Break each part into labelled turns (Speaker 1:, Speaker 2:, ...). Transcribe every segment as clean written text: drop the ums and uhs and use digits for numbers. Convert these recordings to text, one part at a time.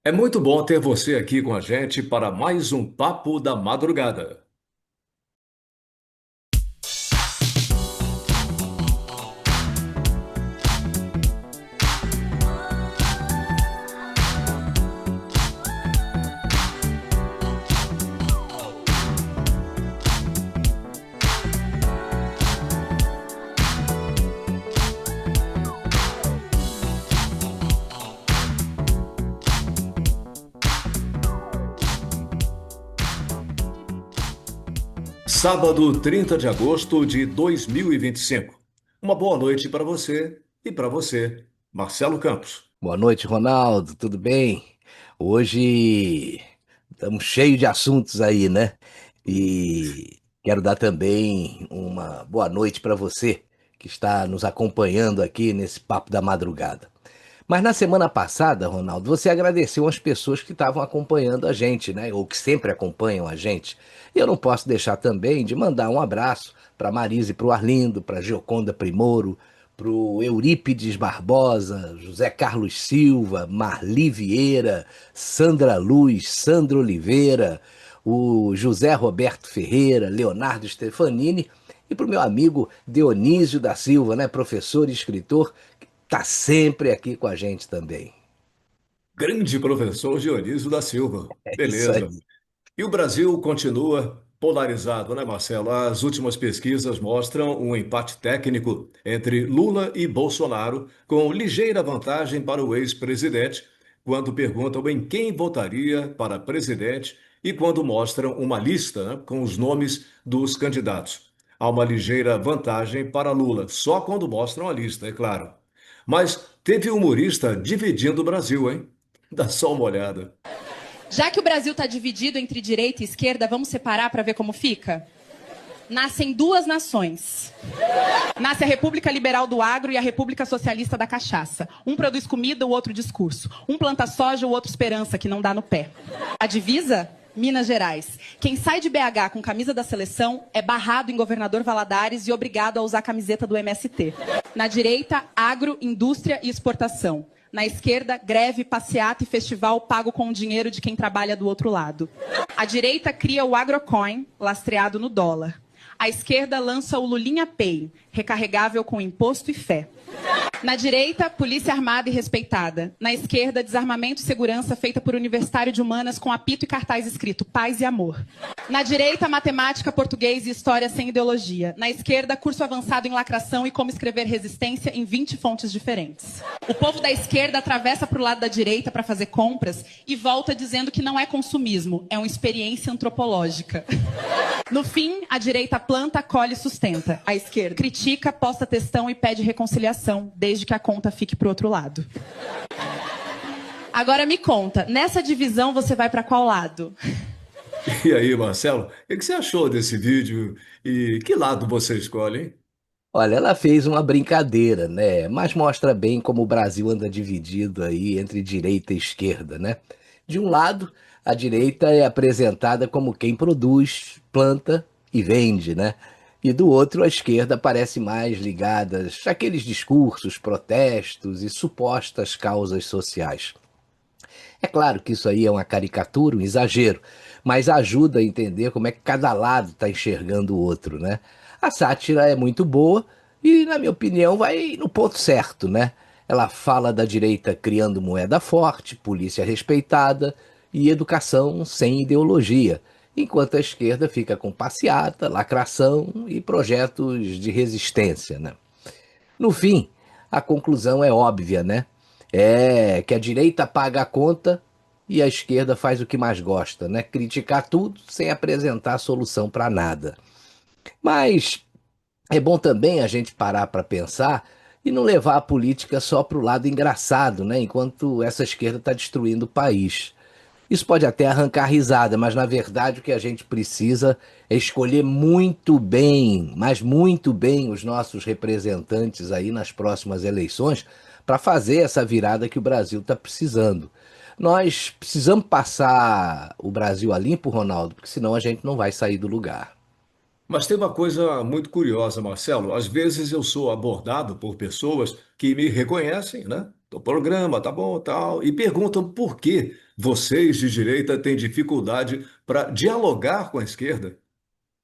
Speaker 1: É muito bom ter você aqui com a gente para mais um Papo da Madrugada. Sábado, 30 de agosto de 2025. Uma boa noite para você e para você, Marcelo Campos.
Speaker 2: Boa noite, Ronaldo. Tudo bem? Hoje estamos cheios de assuntos aí, né? E quero dar também uma boa noite para você que está nos acompanhando aqui nesse papo da madrugada. Mas na semana passada, Ronaldo, você agradeceu as pessoas que estavam acompanhando a gente, né? Ou que sempre acompanham a gente. E eu não posso deixar também de mandar um abraço para Marise, para o Arlindo, para Gioconda Primoro, para o Eurípides Barbosa, José Carlos Silva, Marli Vieira, Sandra Luz, Sandro Oliveira, o José Roberto Ferreira, Leonardo Stefanini e para o meu amigo Dionísio da Silva, né, professor e escritor, que está sempre aqui com a gente também.
Speaker 1: Grande professor Dionísio da Silva.
Speaker 2: É isso
Speaker 1: Beleza.
Speaker 2: aí.
Speaker 1: E o Brasil continua polarizado, né, Marcelo? As últimas pesquisas mostram um empate técnico entre Lula e Bolsonaro, com ligeira vantagem para o ex-presidente, quando perguntam em quem votaria para presidente e quando mostram uma lista, né, com os nomes dos candidatos. Há uma ligeira vantagem para Lula, só quando mostram a lista, é claro. Mas teve humorista dividindo o Brasil, hein? Dá só uma olhada.
Speaker 3: Já que o Brasil está dividido entre direita e esquerda, vamos separar para ver como fica? Nascem duas nações. Nasce a República Liberal do Agro e a República Socialista da Cachaça. Um produz comida, o outro discurso. Um planta soja, o outro esperança, que não dá no pé. A divisa? Minas Gerais. Quem sai de BH com camisa da seleção é barrado em Governador Valadares e obrigado a usar a camiseta do MST. Na direita, agro, indústria e exportação. Na esquerda, greve, passeata e festival pago com o dinheiro de quem trabalha do outro lado. A direita cria o Agrocoin, lastreado no dólar. A esquerda lança o Lulinha Pay, recarregável com imposto e fé. Na direita, polícia armada e respeitada. Na esquerda, desarmamento e segurança feita por universitário de humanas com apito e cartaz escrito paz e amor. Na direita, matemática, português e história sem ideologia. Na esquerda, curso avançado em lacração e como escrever resistência em 20 fontes diferentes. O povo da esquerda atravessa para o lado da direita para fazer compras e volta dizendo que não é consumismo, é uma experiência antropológica. No fim, a direita planta, colhe e sustenta. A esquerda critica, posta textão e pede reconciliação, desde que a conta fique pro outro lado. Agora me conta, nessa divisão você vai para qual lado?
Speaker 1: E aí, Marcelo, o que você achou desse vídeo e que lado você escolhe, hein?
Speaker 2: Olha, ela fez uma brincadeira, né? Mas mostra bem como o Brasil anda dividido aí entre direita e esquerda, né? De um lado, a direita é apresentada como quem produz, planta e vende, né? E do outro, a esquerda parece mais ligada àqueles discursos, protestos e supostas causas sociais. É claro que isso aí é uma caricatura, um exagero, mas ajuda a entender como é que cada lado está enxergando o outro, né? A sátira é muito boa e, na minha opinião, vai no ponto certo, né? Ela fala da direita criando moeda forte, polícia respeitada e educação sem ideologia, enquanto a esquerda fica com passeata, lacração e projetos de resistência, né? No fim, a conclusão é óbvia, né? É que a direita paga a conta e a esquerda faz o que mais gosta, né? Criticar tudo sem apresentar solução para nada. Mas é bom também a gente parar para pensar e não levar a política só para o lado engraçado, né? Enquanto essa esquerda está destruindo o país. Isso pode até arrancar risada, mas na verdade o que a gente precisa é escolher muito bem, mas muito bem os nossos representantes aí nas próximas eleições para fazer essa virada que o Brasil está precisando. Nós precisamos passar o Brasil a limpo, Ronaldo, porque senão a gente não vai sair do lugar.
Speaker 1: Mas tem uma coisa muito curiosa, Marcelo. Às vezes eu sou abordado por pessoas que me reconhecem, né? Do programa, tá bom, tal, e perguntam por quê vocês de direita têm dificuldade para dialogar com a esquerda?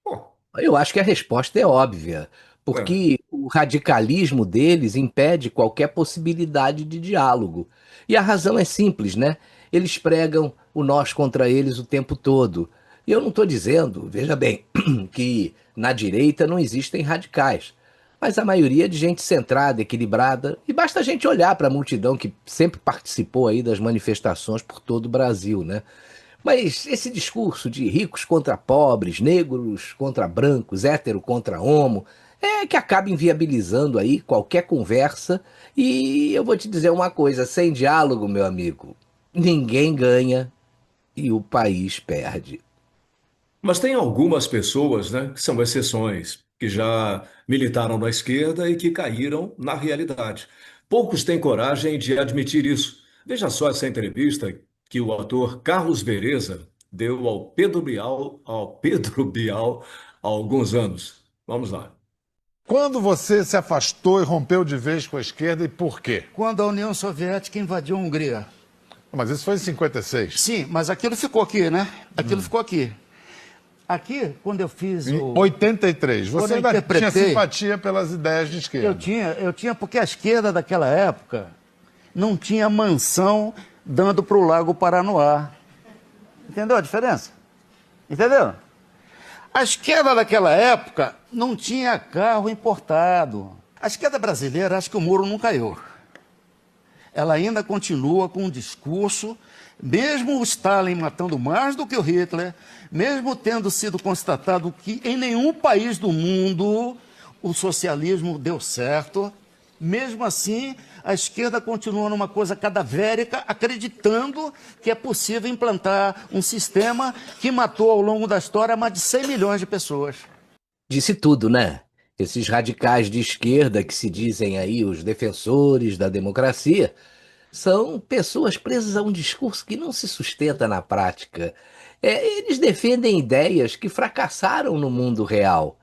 Speaker 1: Bom,
Speaker 2: Eu acho que a resposta é óbvia,
Speaker 1: é.
Speaker 2: porque o radicalismo deles impede qualquer possibilidade de diálogo. E a razão é simples, né? Eles pregam o nós contra eles o tempo todo. E eu não estou dizendo, veja bem, que na direita não existem radicais. Mas a maioria é de gente centrada, equilibrada, e basta a gente olhar para a multidão que sempre participou aí das manifestações por todo o Brasil, né? Mas esse discurso de ricos contra pobres, negros contra brancos, hétero contra homo, é que acaba inviabilizando aí qualquer conversa. E eu vou te dizer uma coisa, sem diálogo, meu amigo, ninguém ganha e o país perde.
Speaker 1: Mas tem algumas pessoas, né, que são exceções, que já militaram na esquerda e que caíram na realidade. Poucos têm coragem de admitir isso. Veja só essa entrevista que o ator Carlos Vereza deu ao Pedro Bial há alguns anos. Vamos lá.
Speaker 4: Quando você se afastou e rompeu de vez com a esquerda e por quê?
Speaker 5: Quando a União Soviética invadiu a Hungria.
Speaker 4: Mas isso foi em 56.
Speaker 5: Sim, mas aquilo ficou aqui, né? Aquilo ficou aqui. Aqui, quando eu fiz
Speaker 4: Em
Speaker 5: o...
Speaker 4: 83.
Speaker 5: Quando
Speaker 4: Você
Speaker 5: eu
Speaker 4: ainda tinha
Speaker 5: interpretei-
Speaker 4: simpatia pelas ideias de esquerda.
Speaker 5: Eu tinha porque a esquerda daquela época não tinha mansão dando para o Lago Paranoá. Entendeu a diferença? Entendeu? A esquerda daquela época não tinha carro importado. A esquerda brasileira acha que o muro não caiu. Ela ainda continua com um discurso, mesmo o Stalin matando mais do que o Hitler, mesmo tendo sido constatado que em nenhum país do mundo o socialismo deu certo, mesmo assim a esquerda continua numa coisa cadavérica, acreditando que é possível implantar um sistema que matou ao longo da história mais de 100 milhões de pessoas.
Speaker 2: Disse tudo, né? Esses radicais de esquerda que se dizem aí os defensores da democracia são pessoas presas a um discurso que não se sustenta na prática. Eles defendem ideias que fracassaram no mundo real.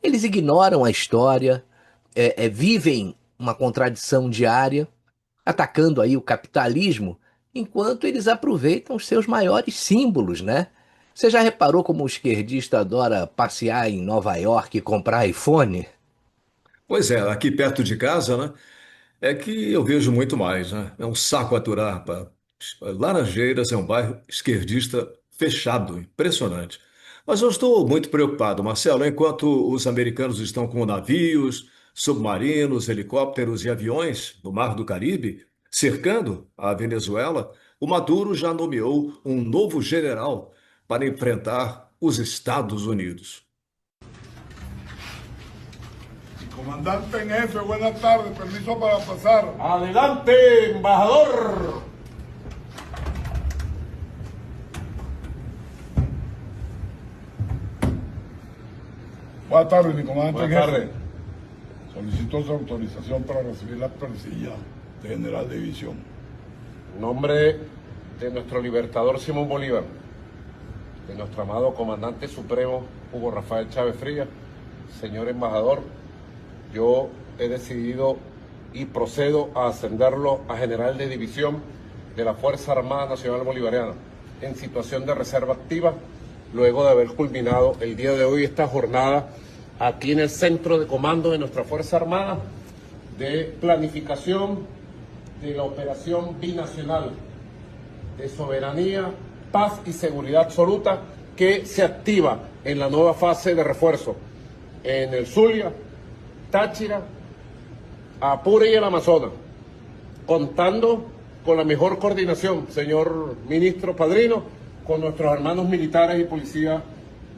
Speaker 2: Eles ignoram a história, vivem uma contradição diária, atacando aí o capitalismo, enquanto eles aproveitam os seus maiores símbolos, né? Você já reparou como o esquerdista adora passear em Nova York e comprar iPhone?
Speaker 1: Pois é, aqui perto de casa, né? É que eu vejo muito mais, né? É um saco aturar. Laranjeiras é um bairro esquerdista fechado, impressionante. Mas eu estou muito preocupado, Marcelo, enquanto os americanos estão com navios, submarinos, helicópteros e aviões no Mar do Caribe, cercando a Venezuela, o Maduro já nomeou um novo general para enfrentar os Estados Unidos.
Speaker 6: Comandante en jefe, buenas tardes, permiso para pasar.
Speaker 7: Adelante, embajador.
Speaker 6: Buenas tardes, mi comandante en
Speaker 7: Buenas
Speaker 6: jefe.
Speaker 7: tardes.
Speaker 6: Solicito su autorización para recibir la presilla de general de división.
Speaker 7: En nombre de nuestro libertador Simón Bolívar, de nuestro amado comandante supremo Hugo Rafael Chávez Frías, señor embajador, yo he decidido y procedo a ascenderlo a general de división de la Fuerza Armada Nacional Bolivariana en situación de reserva activa, luego de haber culminado el día de hoy esta jornada aquí en el centro de comando de nuestra Fuerza Armada de planificación de la operación binacional de soberanía, paz y seguridad absoluta que se activa en la nueva fase de refuerzo en el Zulia, Táchira, Apure y el Amazonas, contando con la mejor coordinación, señor ministro Padrino, con nuestros hermanos militares y policías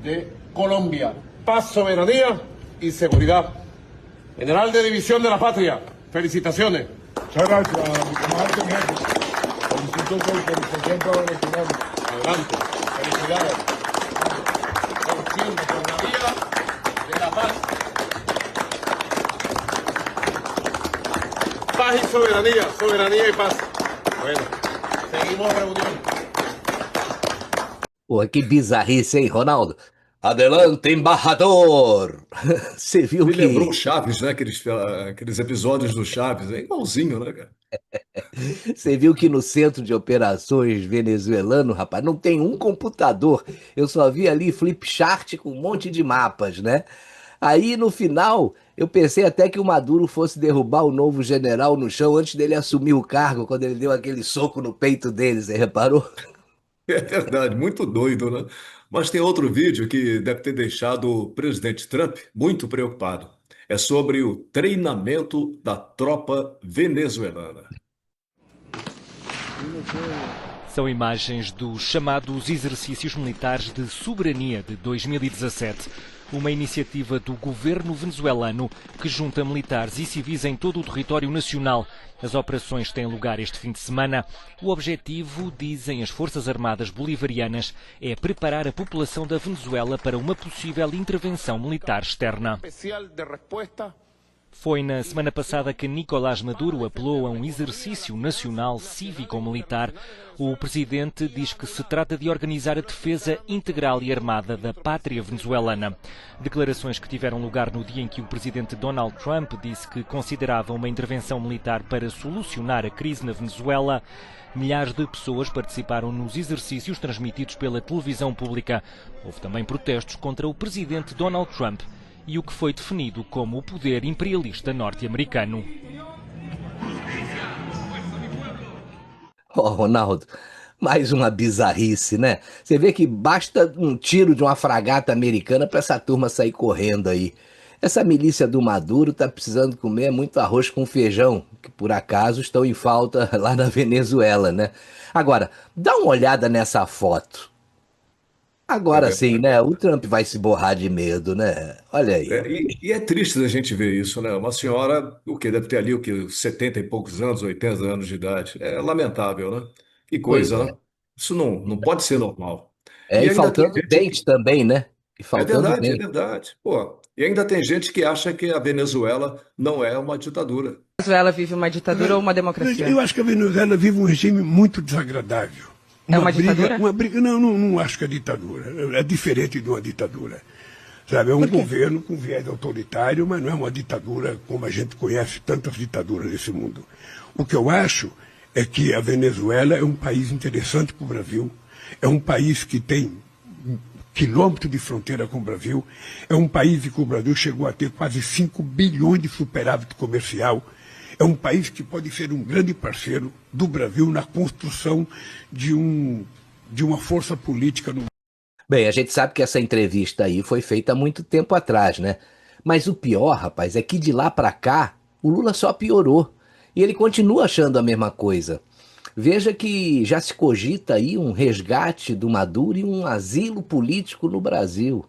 Speaker 7: de Colombia. Paz, soberanía y seguridad. General de División de la Patria, felicitaciones.
Speaker 6: Muchas gracias, mi comandante en jefe. Solicito su autorización para retirar.
Speaker 7: Adelante, felicidades. Conociendo por la vía de la paz. Paz y soberanía, soberanía y paz. Bueno, seguimos reunión.
Speaker 2: Pô, que bizarrice, hein, Ronaldo? Adelante, embaixador! Você viu
Speaker 1: Me lembrou o
Speaker 2: que
Speaker 1: Chaves, né? Aqueles episódios do Chaves, é igualzinho, né, cara?
Speaker 2: Você viu que no centro de operações venezuelano, rapaz, não tem um computador. Eu só vi ali flip chart com um monte de mapas, né? Aí no final, eu pensei até que o Maduro fosse derrubar o novo general no chão antes dele assumir o cargo, quando ele deu aquele soco no peito dele, você reparou?
Speaker 1: É verdade, muito doido, né? Mas tem outro vídeo que deve ter deixado o presidente Trump muito preocupado. É sobre o treinamento da tropa venezuelana.
Speaker 8: São imagens dos chamados exercícios militares de soberania de 2017, uma iniciativa do governo venezuelano que junta militares e civis em todo o território nacional. As operações têm lugar este fim de semana. O objetivo, dizem as Forças Armadas Bolivarianas, é preparar a população da Venezuela para uma possível intervenção militar externa. Foi na semana passada que Nicolás Maduro apelou a um exercício nacional cívico-militar. O presidente diz que se trata de organizar a defesa integral e armada da pátria venezuelana. Declarações que tiveram lugar no dia em que o presidente Donald Trump disse que considerava uma intervenção militar para solucionar a crise na Venezuela. Milhares de pessoas participaram nos exercícios transmitidos pela televisão pública. Houve também protestos contra o presidente Donald Trump e o que foi definido como o poder imperialista norte-americano.
Speaker 2: Ó, Ronaldo, mais uma bizarrice, né? Você vê que basta um tiro de uma fragata americana para essa turma sair correndo aí. Essa milícia do Maduro tá precisando comer muito arroz com feijão, que por acaso estão em falta lá na Venezuela, né? Agora, dá uma olhada nessa foto.
Speaker 1: É
Speaker 2: Agora sim,
Speaker 1: verdade.
Speaker 2: né? O Trump vai se borrar de medo, né? Olha aí.
Speaker 1: E é triste a gente ver isso, né? Uma senhora, o que deve ter ali, o que, 70 e poucos anos, 80 anos de idade. É lamentável, né? Que
Speaker 2: Pois
Speaker 1: coisa,
Speaker 2: é.
Speaker 1: né? Isso não pode ser normal.
Speaker 2: É,
Speaker 1: E
Speaker 2: e
Speaker 1: ainda tem
Speaker 2: faltando
Speaker 1: gente
Speaker 2: dente
Speaker 1: que.
Speaker 2: também, né? E
Speaker 1: É
Speaker 2: faltando
Speaker 1: verdade, é
Speaker 2: dente.
Speaker 1: verdade. Pô, e ainda tem gente que acha que a Venezuela não é uma ditadura.
Speaker 9: Venezuela vive uma ditadura ou uma democracia?
Speaker 6: Eu acho que a Venezuela vive um regime muito desagradável.
Speaker 9: É uma ditadura?
Speaker 6: Uma briga, não acho que é ditadura. É diferente de uma ditadura. Sabe, é um governo com viés autoritário, mas não é uma ditadura como a gente conhece tantas ditaduras nesse mundo. O que eu acho é que a Venezuela é um país interessante para o Brasil, é um país que tem quilômetros de fronteira com o Brasil, é um país em que o Brasil chegou a ter quase 5 bilhões de superávit comercial, é um país que pode ser um grande parceiro do Brasil na construção de uma força política no.
Speaker 2: Bem, a gente sabe que essa entrevista aí foi feita há muito tempo atrás, né? Mas o pior, rapaz, é que de lá pra cá, o Lula só piorou. E ele continua achando a mesma coisa. Veja que já se cogita aí um resgate do Maduro e um asilo político no Brasil.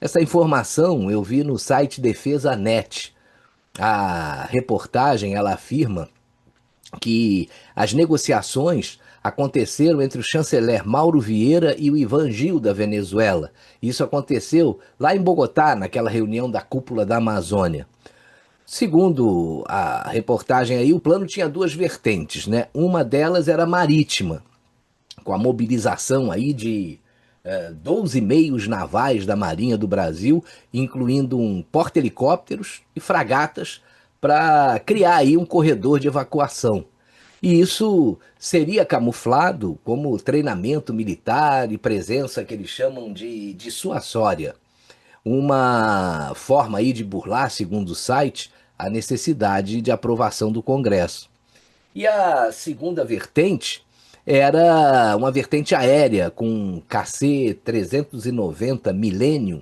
Speaker 2: Essa informação eu vi no site Defesa Net. A reportagem, ela afirma que as negociações aconteceram entre o chanceler Mauro Vieira e o Ivan Gil da Venezuela. Isso aconteceu lá em Bogotá, naquela reunião da cúpula da Amazônia. Segundo a reportagem aí, o plano tinha duas vertentes, né? Uma delas era marítima, com a mobilização aí de 12 meios navais da Marinha do Brasil, incluindo um porta-helicópteros e fragatas, para criar aí um corredor de evacuação. E isso seria camuflado como treinamento militar e presença que eles chamam de dissuasória. Uma forma aí de burlar, segundo o site, a necessidade de aprovação do Congresso. E a segunda vertente era uma vertente aérea com KC-390 Millennium,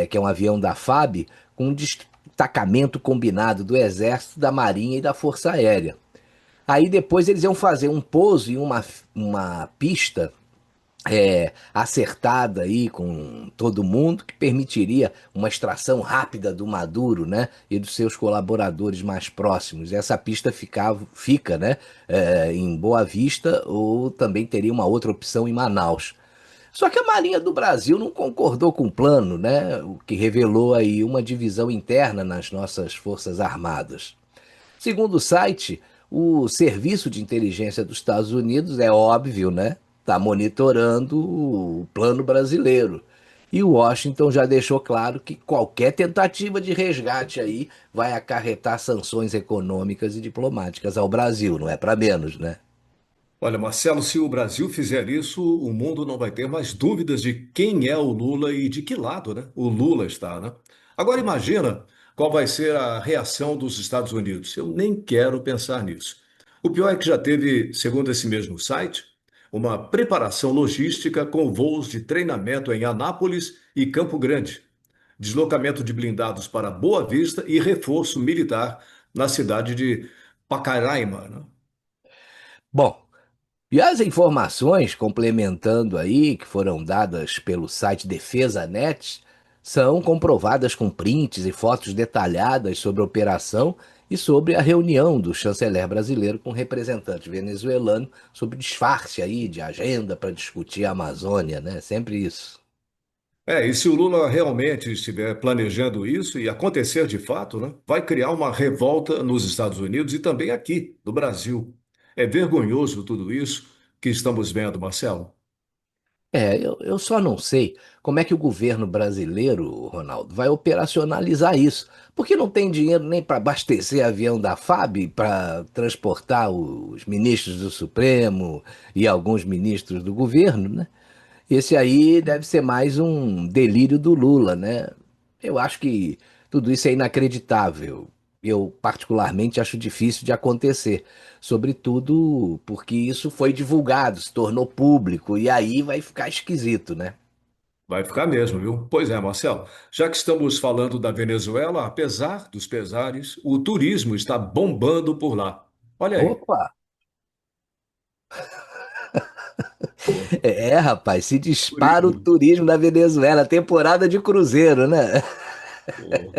Speaker 2: que é um avião da FAB, com um destacamento combinado do Exército, da Marinha e da Força Aérea. Aí depois eles iam fazer um pouso em uma pista acertada aí com todo mundo, que permitiria uma extração rápida do Maduro, né, e dos seus colaboradores mais próximos. Essa pista fica, né, em Boa Vista, ou também teria uma outra opção em Manaus. Só que a Marinha do Brasil não concordou com o plano, né, o que revelou aí uma divisão interna nas nossas Forças Armadas. Segundo o site, o Serviço de Inteligência dos Estados Unidos, é óbvio, né, está monitorando o plano brasileiro. E Washington já deixou claro que qualquer tentativa de resgate aí vai acarretar sanções econômicas e diplomáticas ao Brasil, não é para menos, né?
Speaker 1: Olha, Marcelo, se o Brasil fizer isso, o mundo não vai ter mais dúvidas de quem é o Lula e de que lado, né, o Lula está, né? Agora imagina qual vai ser a reação dos Estados Unidos. Eu nem quero pensar nisso. O pior é que já teve, segundo esse mesmo site, uma preparação logística com voos de treinamento em Anápolis e Campo Grande, deslocamento de blindados para Boa Vista e reforço militar na cidade de Pacaraima, né?
Speaker 2: Bom, e as informações complementando aí, que foram dadas pelo site DefesaNet, são comprovadas com prints e fotos detalhadas sobre a operação e sobre a reunião do chanceler brasileiro com o representante venezuelano sobre disfarce aí de agenda para discutir a Amazônia, né? Sempre isso.
Speaker 1: E se o Lula realmente estiver planejando isso e acontecer de fato, né, vai criar uma revolta nos Estados Unidos e também aqui, no Brasil. É vergonhoso tudo isso que estamos vendo, Marcelo.
Speaker 2: Eu só não sei como é que o governo brasileiro, Ronaldo, vai operacionalizar isso. Porque não tem dinheiro nem para abastecer avião da FAB para transportar os ministros do Supremo e alguns ministros do governo, né? Esse aí deve ser mais um delírio do Lula, né? Eu acho que tudo isso é inacreditável. Eu, particularmente, acho difícil de acontecer. Sobretudo porque isso foi divulgado, se tornou público, e aí vai ficar esquisito, né?
Speaker 1: Vai ficar mesmo, viu? Pois é, Marcelo. Já que estamos falando da Venezuela, apesar dos pesares, o turismo está bombando por lá. Olha aí.
Speaker 2: Opa! Rapaz, se dispara o
Speaker 1: Turismo.
Speaker 2: turismo da Venezuela, temporada de cruzeiro, né?
Speaker 1: Pô.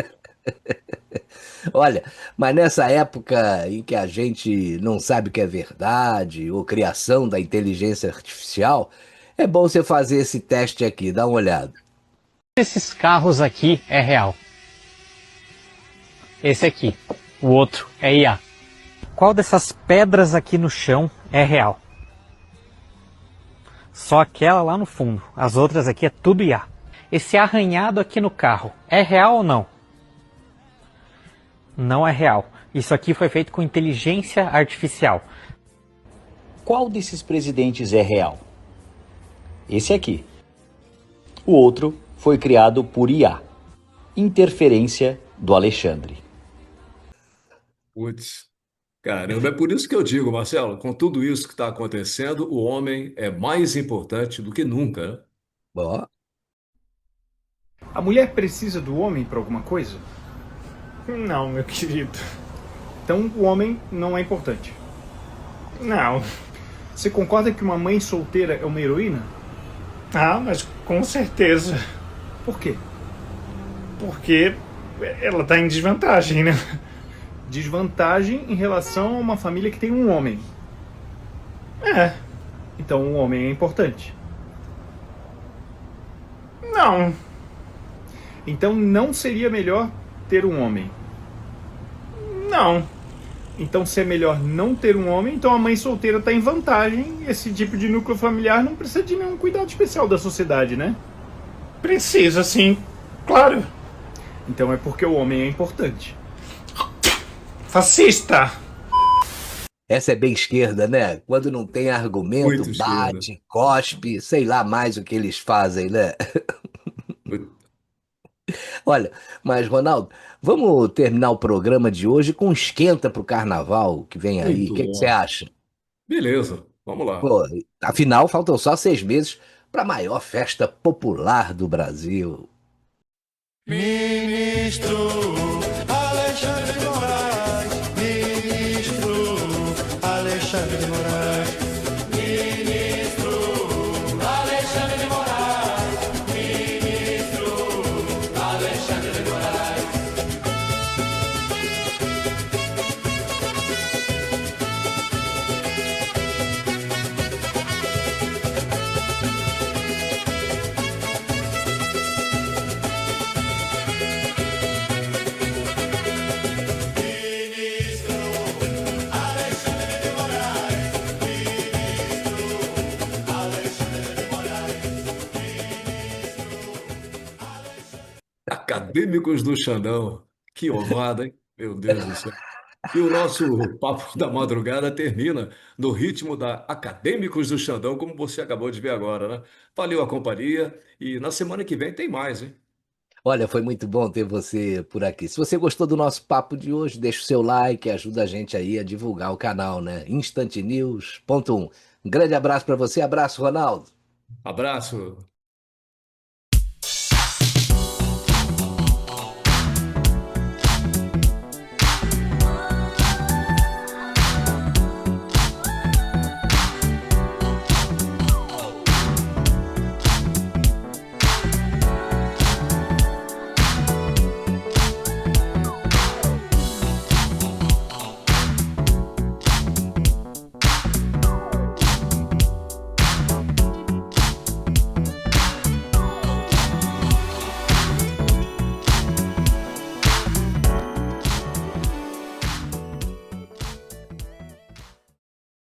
Speaker 2: Olha, mas nessa época em que a gente não sabe o que é verdade ou criação da inteligência artificial, é bom você fazer esse teste aqui, dá uma olhada.
Speaker 10: Esses carros aqui é real. Esse aqui, o outro é IA. Qual dessas pedras aqui no chão é real? Só aquela lá no fundo, as outras aqui é tudo IA. Esse arranhado aqui no carro é real ou não? Não é real. Isso aqui foi feito com inteligência artificial.
Speaker 11: Qual desses presidentes é real? Esse aqui. O outro foi criado por IA. Interferência do Alexandre.
Speaker 1: Putz, caramba, é por isso que eu digo, Marcelo, com tudo isso que está acontecendo, o homem é mais importante do que nunca, né?
Speaker 2: Ó,
Speaker 12: A mulher precisa do homem para alguma coisa? Não, meu querido. Então o homem não é importante. Não. Você concorda que uma mãe solteira é uma heroína? Ah, mas com certeza. Por quê? Porque ela está em desvantagem, né? Desvantagem em relação a uma família que tem um homem. Então o homem é importante. Não. Então não seria melhor ter um homem? Não. Então se é melhor não ter um homem, então a mãe solteira está em vantagem. Esse tipo de núcleo familiar não precisa de nenhum cuidado especial da sociedade, né? Precisa, sim. Claro. Então é porque o homem é importante. Fascista!
Speaker 2: essa é bem esquerda, né? Quando não tem argumento,
Speaker 1: Muito esquerda.
Speaker 2: bate, cospe, sei lá mais o que eles fazem, né? Olha, mas Ronaldo, vamos terminar o programa de hoje com um esquenta pro carnaval que vem aí.
Speaker 1: Muito
Speaker 2: O que que você
Speaker 1: bom.
Speaker 2: acha?
Speaker 1: Beleza, vamos lá.
Speaker 2: Pô, afinal, faltam só 6 meses para a maior festa popular do Brasil.
Speaker 13: Ministro Alexandre de Moraes, ministro Alexandre de Moraes, ministro Alexandre de Moraes, ministro Alexandre de Moraes.
Speaker 1: Acadêmicos do Xandão. Que ovada, hein? Meu Deus do céu. E o nosso Papo da Madrugada termina no ritmo da Acadêmicos do Xandão, como você acabou de ver agora, né? Valeu a companhia e na semana que vem tem mais, hein?
Speaker 2: Olha, foi muito bom ter você por aqui. Se você gostou do nosso papo de hoje, deixa o seu like, ajuda a gente aí a divulgar o canal, né? Instantnews.1. Um grande abraço para você, abraço, Ronaldo.
Speaker 1: Abraço.